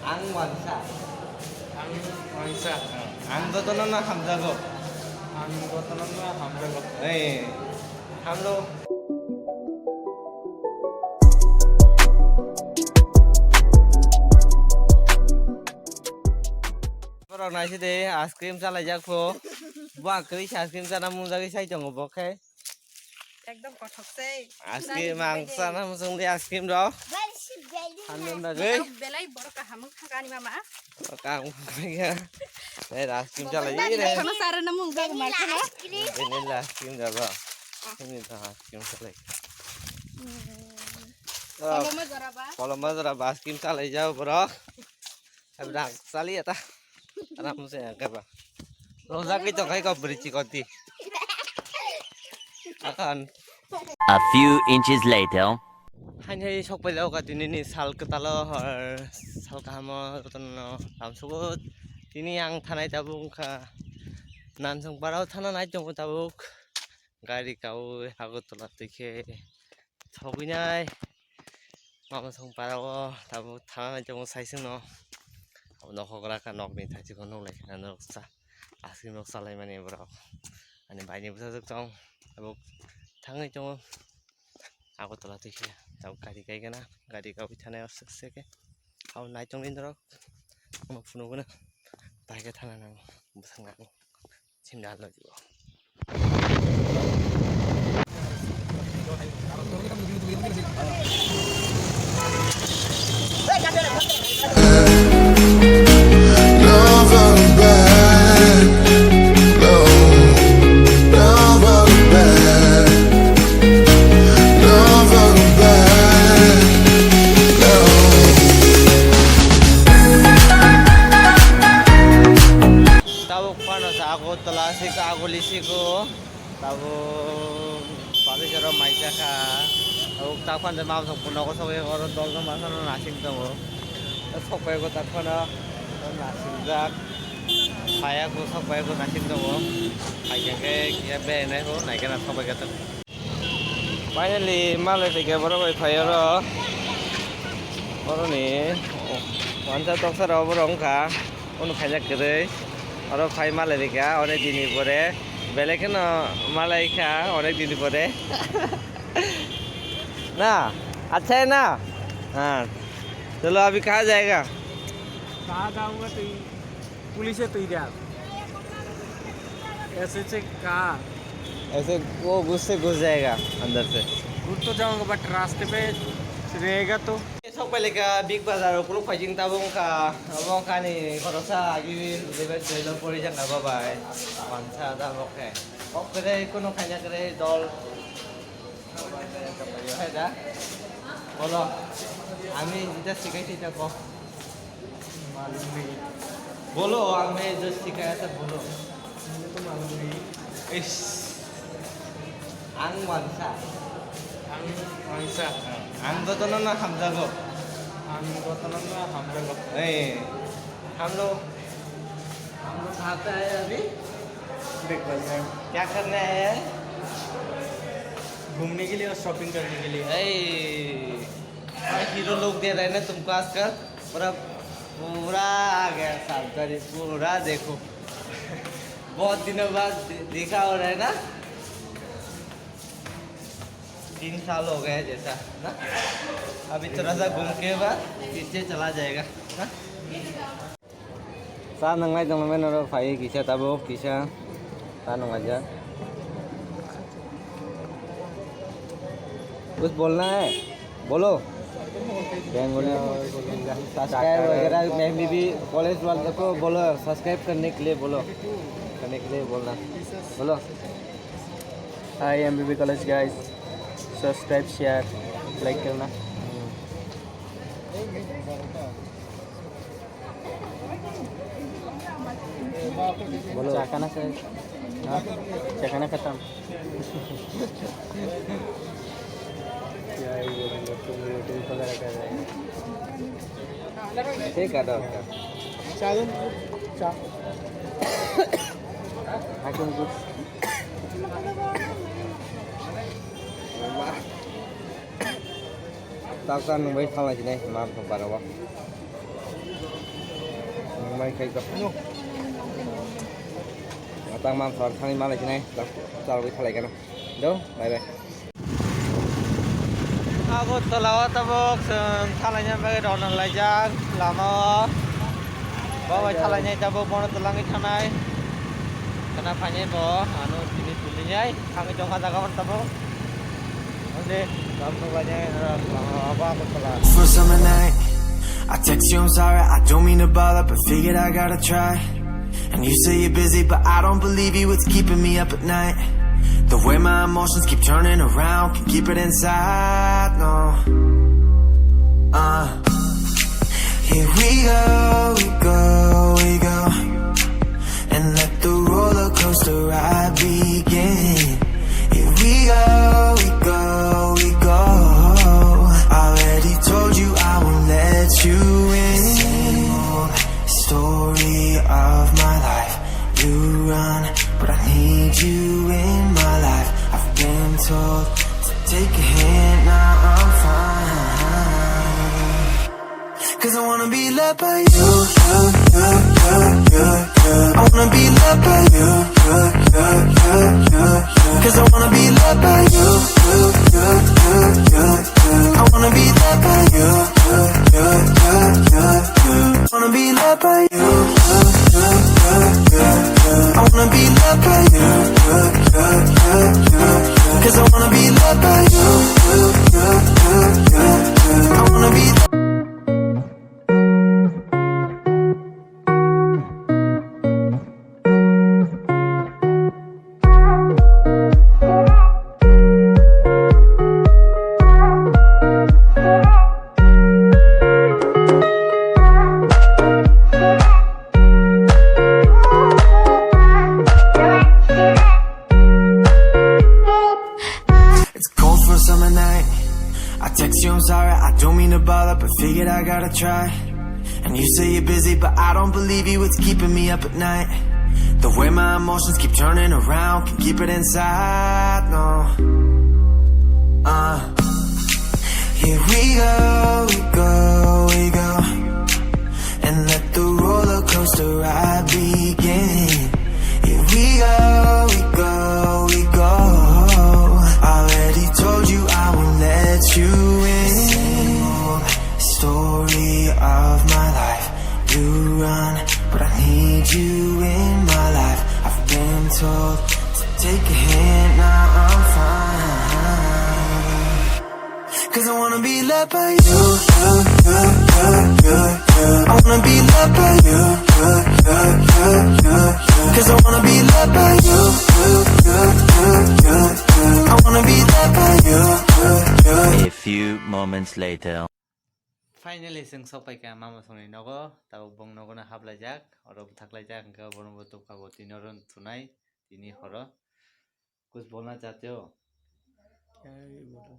Ang wansa. Ang Wangsa. Ang gotonon na hamzago. Ang Gotanan na Hamzago. Eh, हम लोग नाइसे दे ice cream चालाय जाखो बाकरी आइसक्रीम जाना मुजागे साइजों बखे एकदम कठोरसे आइसक्रीम आंसाना मुजों दे आइसक्रीम दो हानन दागै बेलाय बरका हामु खागानि मामा का गया ए आइसक्रीम चालाय रे खाना सारा नमु उगा मारखना भेनिला आइसक्रीम जाबा ini dah आइसक्रीम चालाय kalau mah jaraba kalau mah जरा आइसक्रीम चालाय जाओ bro अब dah sali ya ta anak saya apa roza kita kayak kau beri cikoti akan A few inches later. hanya sok pelau kat ini sal ketalo sal kamu tuh langsung ini yang tanah tabung ka nansung parau tanah naik jong tabuk gari kau aku telat tike sobinya mama sung parau tabuk tanah naik jong saising no nok hograkan nok nih tadi kono lagi nok sa asli nok salai mana bro ane banyak besar jong tabuk tangan jong aku telah tiga tahu gari kayak gana gari kau bicara yang seke kau naik jong lindro mau punuh guna pakai tanah nang besar nggak cinta lo juga aku telah sih aku lisiku tahu pada cara maisa ka tahu takkan jadi mam sempurna kau sampai orang dol masa nasib tahu sampai aku takkan nasib jak saya aku sampai aku nasib tahu kayak kia bener aku naikkan sampai gitu finally malah tiga baru fire baru nih wanita dokter orang ka untuk kayak gitu और भाई माले देखा अनेक दिन परे बेले के ना माले खा अनेक दिन परे ना अच्छा है ना हाँ चलो अभी कहाँ जाएगा कहाँ जाऊँगा तो पुलिस है तो इधर ऐसे से कहाँ ऐसे वो घुस जाएगा अंदर से घुस तो जाऊँगा बट रास्ते पे रहेगा तो sok balik ke big bazar kuluk pajing tabung ka abang ka ni korosa agi lebat jelo pori jang apa bai wansa da oke oke deh kuno kanya kere dol hai da bolo আমি যেটা শিখাইছি এটা কো मालूम नहीं বলো আমি যে শিখাই আছে বলো मुझे तो मालूम नहीं ইস ang wansa ang Wangsa ang gotonon na hamzago ang Gotanan na Hamzago eh हम लोग कहाँ पे आए अभी देख बस है क्या करने आए हैं घूमने के लिए और शॉपिंग करने के लिए हीरो लोग दे रहे हैं ना तुमको आजकल पूरा पूरा आ गया सावधानी पूरा देखो बहुत दिनों बाद देखा हो रहा है ना 3 साल हो गए जैसा ना अभी थोड़ा सा घूम के बाद पीछे चला जाएगा ना साथ नंगाई तो मैं नरो भाई किसा तबो किसा साथ नंगाजा कुछ बोलना है बोलो बेंगोली सब्सक्राइब वगैरह मैं भी कॉलेज वाले को बोलो सब्सक्राइब करने के लिए बोलो बोलना बोलो hi MBB college guys subscribe share like करना बोलो चाकाना से चाकाना खत्म क्या ही बोलेंगे तुम यूट्यूब वगैरह कर रहे हैं ठीक है डॉक्टर चालन चा Aku ikut. Tao kan mấy không là gì này mà không phải đâu. mai khai gặp nó tăng mang phật thang mang lại thế này chào với thằng này cái nào đâu bye bye Aku telah tabuk thalanya bagi donan lajak lama bawa thalanya tabuk bono telangi thanai kena phanye bo anu tini tulinyai kami jongka jaga tabuk onde kamu lanya lama apa aku telah For summer night, I text you, I'm sorry, I don't mean to bother, but figured I gotta try. And you say you're busy, but I don't believe you, it's keeping me up at night. The way my emotions keep turning around, can keep it inside, no. Here we go, and let the roller coaster ride begin. Here we go. Already told you I won't let you in. Same old story of my life. You run, but I need you in my life. I've been told to take a hint, now I'm fine. 'Cause I wanna be loved by you. I wanna be loved by you. 'Cause I wanna be loved by you. I wanna be loved by you. Wanna be loved by you. I wanna be loved by you. 'Cause I wanna be loved by you. I wanna be summer night. I text you, I'm sorry, I don't mean to bother, but figured I gotta try. And you say you're busy, but I don't believe you, it's keeping me up at night. The way my emotions keep turning around, can keep it inside, no. Here we go, and let the roller coaster ride begin. Here we go. Already told you I won't let you in. Same old story of my life. You run, but I need you in my life. I've been told to take a hint, now I'm fine. 'Cause I wanna be loved by you. I wanna be loved by you. 'Cause I wanna be loved by you. I wanna be loved by you. A few moments later. Finally जों सफैका मामा संनि नगो ताबो बं नगो ना हाबलायजाक अरो बुथाकलायजाक अंका बनबो तुकाबो तिनरन थुनाय तिनी हरो कुछ बोलना चाहते हो क्या ये बोलो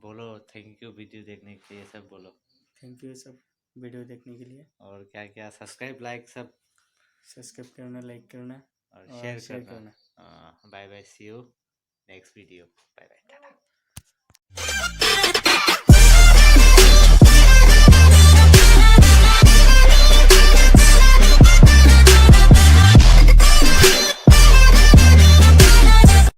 बोलो थैंक यू वीडियो देखने के लिए सब बोलो थैंक यू सब वीडियो देखने के लिए और क्या क्या सब्सक्राइब लाइक सब सब्सक्राइब करना लाइक करना और शेयर शेयर करना bye bye see you next video bye bye Tata